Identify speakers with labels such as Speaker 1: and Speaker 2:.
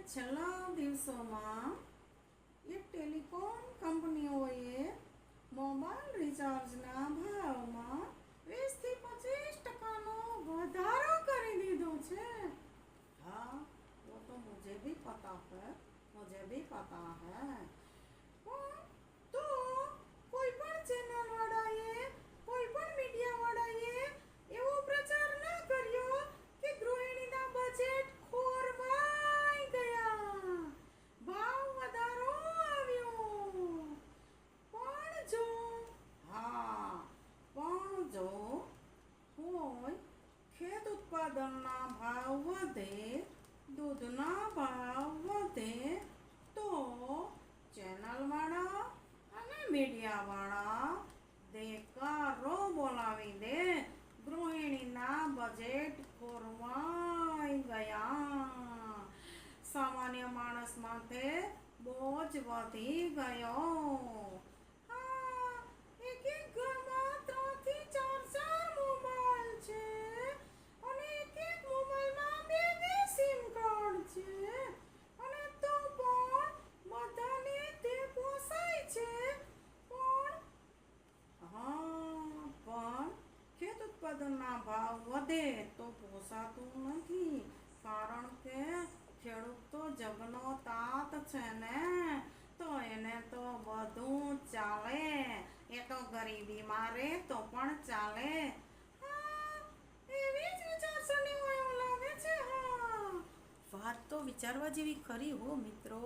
Speaker 1: છેલ્લા દિવસોમાં એ ટેલિકોમ કંપનીઓએ મોબાઈલ રિચાર્જના ભાવમાં 20 થી 25% વધારો કરી દીધો છે। हाँ, वो तो मुझे भी पता है, मुझे भी पता है। तो कोई पण चैनल वाળાએ, કોઈ પણ મીડિયા વાળાએ એવો પ્રચાર ન કર્યો કે ગૃહિણીના બજેટ ખોરવાઈ ગયા, ભાવ વધારો આવ્યો। પણ જો હોય ખેત ઉત્પાદનના ભાવ વધે, દૂધના ભાવ વધે તો ચેનલવાળા અને મીડિયાવાળા દેકારો બોલાવી દે, ગૃહિણીના બજેટ ખોરવાઈ ગયા, સામાન્ય માણસ માથે બોજ વધી ગયો। એક ઘરમાં 3 થી 4 મોબાઈલ છે અને એક મોબાઈલમાં 2 સિમ કાર્ડ છે અને તો પણ બધાને તે પોસાય છે। પણ ખેત ઉત્પાદનના ભાવ વધે તો પોસાતું નથી, કારણ કે ખેડૂત તો જગનો તાત છે ને, તો એને તો બધું ચાલે, એ તો ગરીબીમાં રહે તો પણ ચાલે। એવી જ વિચારસરણી હોય એવું લાગે છે। વાત તો વિચારવા જેવી ખરી હો મિત્રો।